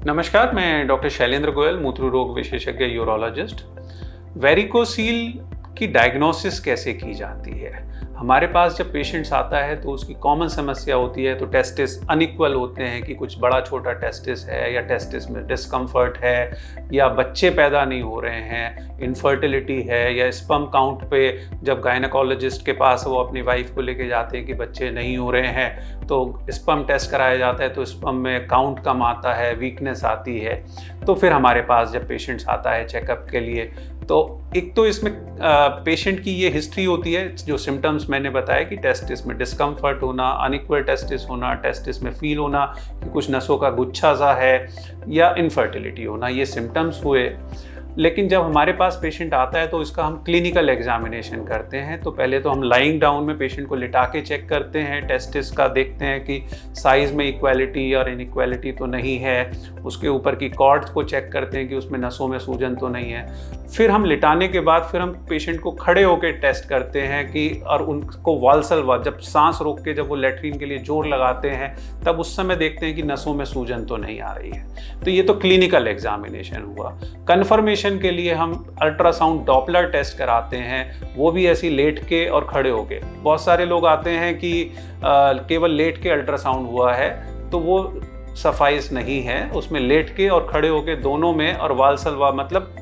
नमस्कार, मैं डॉक्टर शैलेंद्र गोयल, मूत्र रोग विशेषज्ञ यूरोलॉजिस्ट। वेरिकोसील की डायग्नोसिस कैसे की जाती है? हमारे पास जब पेशेंट्स आता है तो उसकी कॉमन समस्या होती है, तो टेस्टिस अनइक्वल होते हैं कि कुछ बड़ा छोटा टेस्टिस है या टेस्टिस में डिस्कम्फर्ट है या बच्चे पैदा नहीं हो रहे हैं, इनफर्टिलिटी है या स्पर्म काउंट पे जब गायनेकोलॉजिस्ट के पास वो अपनी वाइफ को लेके जाते हैं कि बच्चे नहीं हो रहे हैं तो स्पर्म टेस्ट कराया जाता है तो स्पर्म में काउंट कम आता है, वीकनेस आती है। तो फिर हमारे पास जब पेशेंट्स आता है चेकअप के लिए तो एक तो इसमें पेशेंट की ये हिस्ट्री होती है, जो सिम्टम्स मैंने बताया कि टेस्टिस में डिस्कम्फर्ट होना, अनइक्वल टेस्टिस होना, टेस्टिस में फील होना कि कुछ नसों का गुच्छा सा है या इनफर्टिलिटी होना, ये सिम्टम्स हुए। लेकिन जब हमारे पास पेशेंट आता है तो इसका हम क्लिनिकल एग्जामिनेशन करते हैं। तो पहले तो हम लाइंग डाउन में पेशेंट को लिटा के चेक करते हैं, टेस्टिस का देखते हैं कि साइज़ में इक्वालिटी और इनइक्वालिटी तो नहीं है, उसके ऊपर की कॉर्ड्स को चेक करते हैं कि उसमें नसों में सूजन तो नहीं है। फिर हम लिटाने के बाद फिर हम पेशेंट को खड़े होकर टेस्ट करते हैं कि और उनको वाल्सल्वा, जब सांस रोक के जब वो लैट्रिन के लिए जोर लगाते हैं तब उस समय देखते हैं कि नसों में सूजन तो नहीं आ रही है। तो ये तो क्लिनिकल एग्जामिनेशन हुआ। कन्फर्मेशन के लिए हम अल्ट्रासाउंड डॉपलर टेस्ट कराते हैं, वो भी ऐसी लेट के और खड़े होके। बहुत सारे लोग आते हैं कि केवल लेट के अल्ट्रासाउंड हुआ है, तो वो सफाइस नहीं है, उसमें लेट के और खड़े होके दोनों में, और वाल्सल्वा मतलब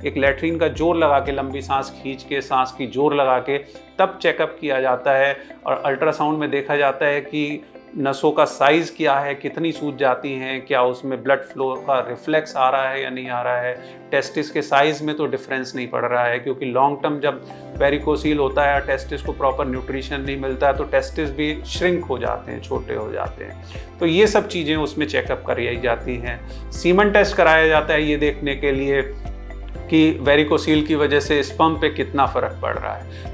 एक लैट्रिन का जोर लगा के, लंबी सांस खींच के सांस की जोर लगा के तब चेकअप किया जाता है। और अल्ट्रासाउंड में देखा जाता है कि नसों का साइज़ क्या है, कितनी सूज जाती हैं, क्या उसमें ब्लड फ्लो का रिफ्लेक्स आ रहा है या नहीं आ रहा है। टेस्टिस के साइज़ में तो डिफरेंस नहीं पड़ रहा है, क्योंकि लॉन्ग टर्म जब वेरिकोसील होता है, टेस्टिस को प्रॉपर न्यूट्रिशन नहीं मिलता है तो टेस्टिस भी श्रिंक हो जाते हैं, छोटे हो जाते हैं। तो ये सब चीज़ें उसमें चेकअप कराई जाती हैं। सीमन टेस्ट कराया जाता है ये देखने के लिए कि वेरिकोसील की वजह से स्पर्म पे कितना फ़र्क पड़ रहा है।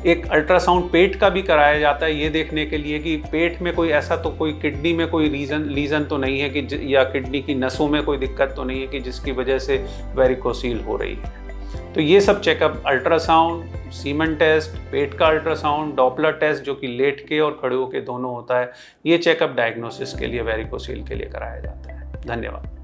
एक अल्ट्रासाउंड पेट का भी कराया जाता है ये देखने के लिए कि पेट में कोई ऐसा तो कोई किडनी में कोई लीजन तो नहीं है कि या किडनी की नसों में कोई दिक्कत तो नहीं है कि जिसकी वजह से वेरिकोसील हो रही है। तो ये सब चेकअप अल्ट्रासाउंड, सीमन टेस्ट, पेट का अल्ट्रासाउंड, डॉपलर टेस्ट जो कि लेट के और खड़े होके दोनों होता है, ये चेकअप डायग्नोसिस के लिए वेरिकोसील के लिए कराया जाता है। धन्यवाद।